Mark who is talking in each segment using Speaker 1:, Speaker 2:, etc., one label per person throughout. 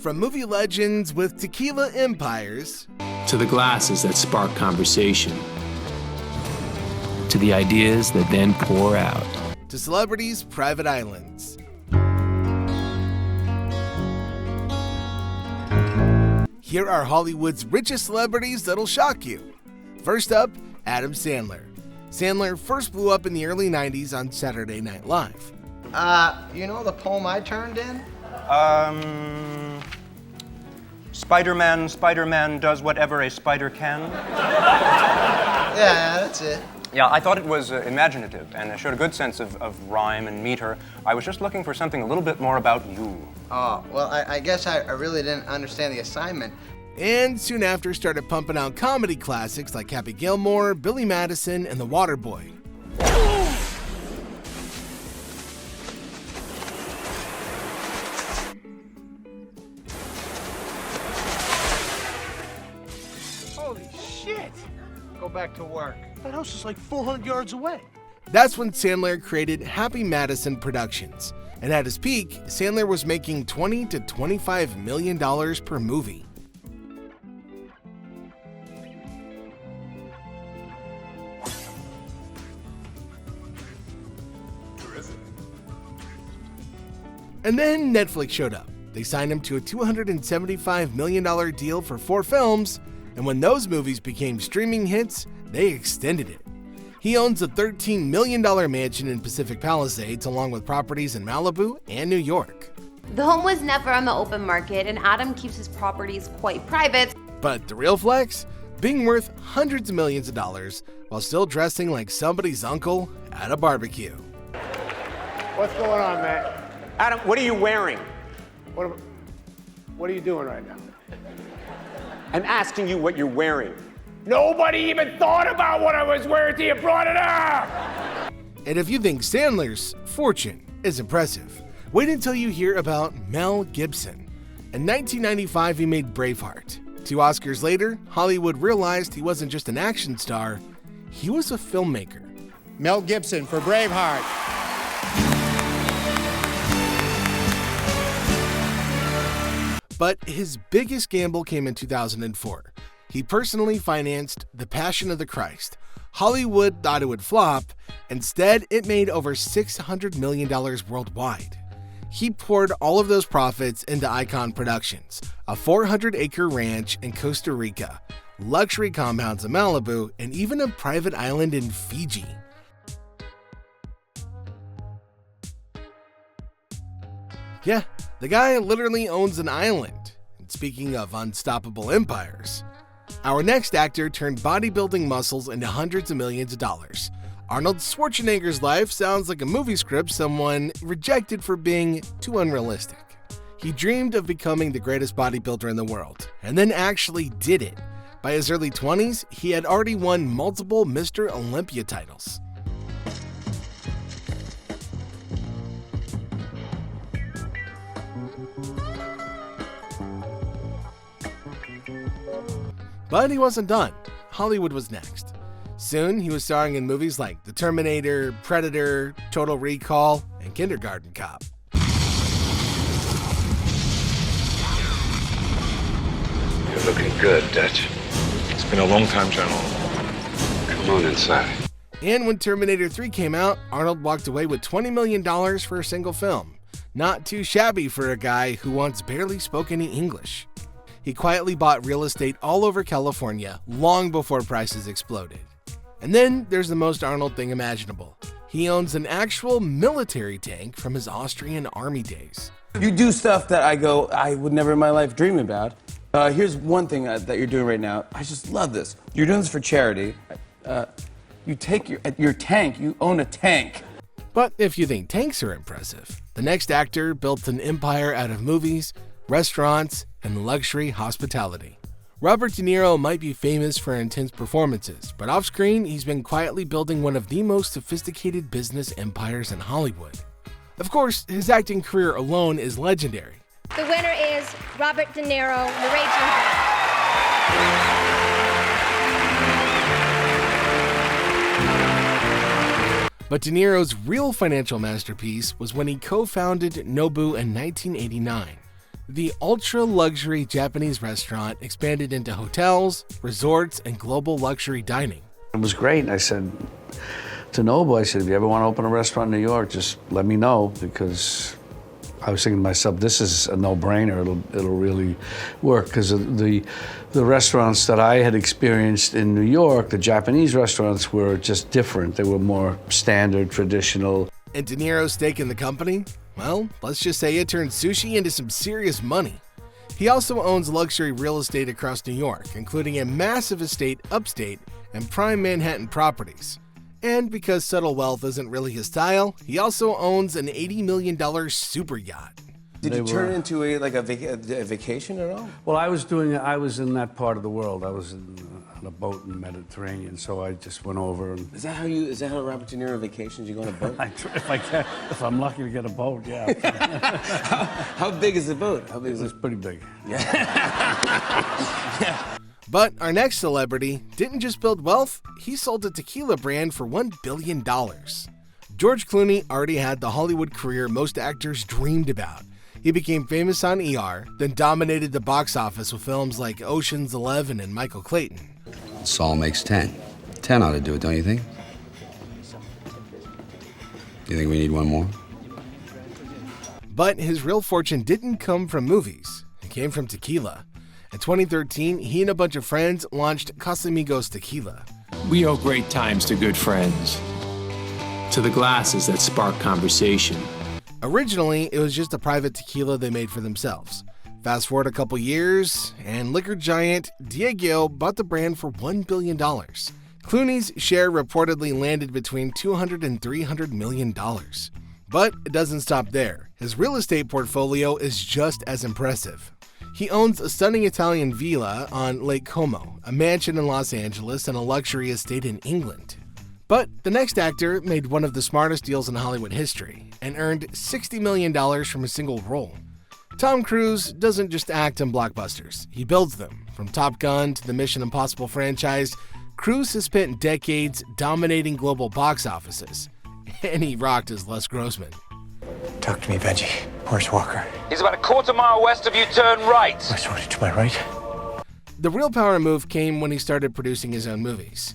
Speaker 1: From movie legends with tequila empires,
Speaker 2: to the glasses that spark conversation, to the ideas that then pour out,
Speaker 1: to celebrities' private islands. Here are Hollywood's richest celebrities that'll shock you. First up, Adam Sandler. Sandler first blew up in the early 90s on Saturday Night Live.
Speaker 3: You know the poem I turned in?
Speaker 4: Spider-Man does whatever a spider can.
Speaker 3: Yeah, that's it.
Speaker 4: Yeah, I thought it was imaginative, and it showed a good sense of rhyme and meter. I was just looking for something a little bit more about you.
Speaker 3: Oh, well, I guess I really didn't understand the assignment.
Speaker 1: And soon after started pumping out comedy classics like Happy Gilmore, Billy Madison, and The Waterboy.
Speaker 5: Holy shit! Go back to work. That house is like 400 yards away.
Speaker 1: That's when Sandler created Happy Madison Productions. And at his peak, Sandler was making $20 to $25 million per movie. And then Netflix showed up. They signed him to a $275 million deal for 4 films, and when those movies became streaming hits, they extended it. He owns a $13 million mansion in Pacific Palisades, along with properties in Malibu and New York.
Speaker 6: The home was never on the open market, and Adam keeps his properties quite private.
Speaker 1: But the real flex? Being worth hundreds of millions of dollars while still dressing like somebody's uncle at a barbecue.
Speaker 5: What's going on, Matt?
Speaker 7: Adam, what are you wearing?
Speaker 5: What are you doing right now?
Speaker 7: I'm asking you what you're wearing.
Speaker 5: Nobody even thought about what I was wearing till you brought it up!
Speaker 1: And if you think Sandler's fortune is impressive, wait until you hear about Mel Gibson. In 1995, he made Braveheart. 2 Oscars later, Hollywood realized he wasn't just an action star, he was a filmmaker.
Speaker 8: Mel Gibson for Braveheart.
Speaker 1: But his biggest gamble came in 2004. He personally financed The Passion of the Christ. Hollywood thought it would flop. Instead, it made over $600 million worldwide. He poured all of those profits into Icon Productions, a 400-acre ranch in Costa Rica, luxury compounds in Malibu, and even a private island in Fiji. Yeah, the guy literally owns an island. And speaking of unstoppable empires, our next actor turned bodybuilding muscles into hundreds of millions of dollars. Arnold Schwarzenegger's life sounds like a movie script someone rejected for being too unrealistic. He dreamed of becoming the greatest bodybuilder in the world, and then actually did it. By his early 20s, he had already won multiple Mr. Olympia titles. But he wasn't done. Hollywood was next. Soon, he was starring in movies like The Terminator, Predator, Total Recall, and Kindergarten Cop.
Speaker 9: You're looking good, Dutch.
Speaker 10: It's been a long time, General.
Speaker 9: Come on inside.
Speaker 1: And when Terminator 3 came out, Arnold walked away with $20 million for a single film. Not too shabby for a guy who once barely spoke any English. He quietly bought real estate all over California long before prices exploded. And then there's the most Arnold thing imaginable. He owns an actual military tank from his Austrian army days.
Speaker 11: You do stuff that I would never in my life dream about. Here's one thing that you're doing right now. I just love this. You're doing this for charity. You take your tank, you own a tank.
Speaker 1: But if you think tanks are impressive, the next actor built an empire out of movies, restaurants, and luxury hospitality. Robert De Niro might be famous for intense performances, but off-screen, he's been quietly building one of the most sophisticated business empires in Hollywood. Of course, his acting career alone is legendary.
Speaker 12: The winner is Robert De Niro, The Raging Bull.
Speaker 1: But De Niro's real financial masterpiece was when he co-founded Nobu in 1989. The ultra-luxury Japanese restaurant expanded into hotels, resorts, and global luxury dining.
Speaker 13: It was great. I said to Noble, I said, if you ever want to open a restaurant in New York, just let me know, because I was thinking to myself, this is a no-brainer. It'll really work, because the restaurants that I had experienced in New York, the Japanese restaurants, were just different. They were more standard, traditional.
Speaker 1: And De Niro's stake in the company? Well, let's just say it turned sushi into some serious money. He also owns luxury real estate across New York, including a massive estate upstate and prime Manhattan properties. And because subtle wealth isn't really his style, he also owns an $80 million super yacht.
Speaker 11: Did you turn it into a vacation at all?
Speaker 13: Well, I was in that part of the world. I was on a boat in the Mediterranean, so I just went over. And
Speaker 11: Is that how Robert De Niro vacations? You go on a boat?
Speaker 13: if I'm lucky to get a boat, yeah.
Speaker 11: How big is the boat? How big is it?
Speaker 13: It's pretty big.
Speaker 11: Yeah.
Speaker 1: But our next celebrity didn't just build wealth, he sold a tequila brand for $1 billion. George Clooney already had the Hollywood career most actors dreamed about. He became famous on ER, then dominated the box office with films like Ocean's 11 and Michael Clayton.
Speaker 9: Saul makes 10. 10 ought to do it, don't you think? You think we need one more?
Speaker 1: But his real fortune didn't come from movies. It came from tequila. In 2013, he and a bunch of friends launched Casamigos tequila.
Speaker 2: We owe great times to good friends, to the glasses that spark conversation.
Speaker 1: Originally, it was just a private tequila they made for themselves. Fast forward a couple years, and liquor giant Diageo bought the brand for $1 billion. Clooney's share reportedly landed between $200 and $300 million. But it doesn't stop there. His real estate portfolio is just as impressive. He owns a stunning Italian villa on Lake Como, a mansion in Los Angeles, and a luxury estate in England. But the next actor made one of the smartest deals in Hollywood history and earned $60 million from a single role. Tom Cruise doesn't just act in blockbusters, he builds them. From Top Gun to the Mission Impossible franchise, Cruise has spent decades dominating global box offices. And he rocked as Les Grossman.
Speaker 5: Talk to me, Benji. Where's Walker?
Speaker 14: He's about a quarter-mile west of you, turn right.
Speaker 5: Sorry, to my right.
Speaker 1: The real power move came when he started producing his own movies.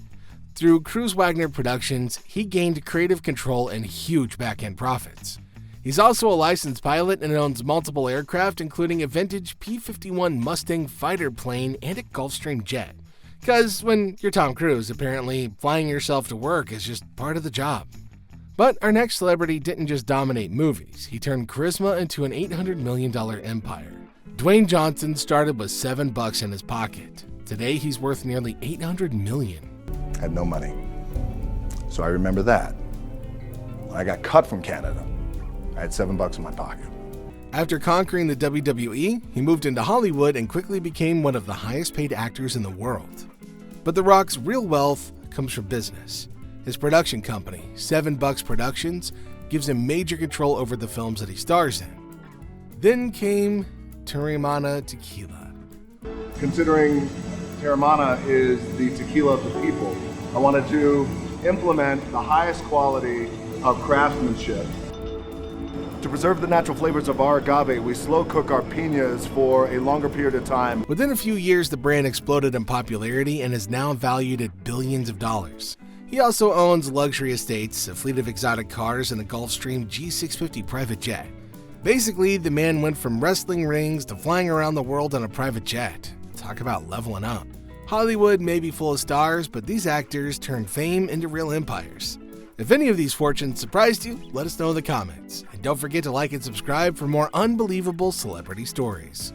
Speaker 1: Through Cruise Wagner Productions, he gained creative control and huge back-end profits. He's also a licensed pilot and owns multiple aircraft, including a vintage P-51 Mustang fighter plane and a Gulfstream jet. Because when you're Tom Cruise, apparently flying yourself to work is just part of the job. But our next celebrity didn't just dominate movies, he turned charisma into an $800 million empire. Dwayne Johnson started with $7 in his pocket. Today he's worth nearly $800 million.
Speaker 15: I had no money. So I remember that. When I got cut from Canada, I had $7 in my pocket.
Speaker 1: After conquering the WWE, he moved into Hollywood and quickly became one of the highest paid actors in the world. But The Rock's real wealth comes from business. His production company, $7 Productions, gives him major control over the films that he stars in. Then came Teremana Tequila.
Speaker 15: Considering Teremana is the tequila of the people, I wanted to implement the highest quality of craftsmanship. To preserve the natural flavors of our agave, we slow cook our piñas for a longer period of time.
Speaker 1: Within a few years, the brand exploded in popularity and is now valued at billions of dollars. He also owns luxury estates, a fleet of exotic cars, and a Gulfstream G650 private jet. Basically, the man went from wrestling rings to flying around the world on a private jet. Talk about leveling up. Hollywood may be full of stars, but these actors turn fame into real empires. If any of these fortunes surprised you, let us know in the comments. And don't forget to like and subscribe for more unbelievable celebrity stories.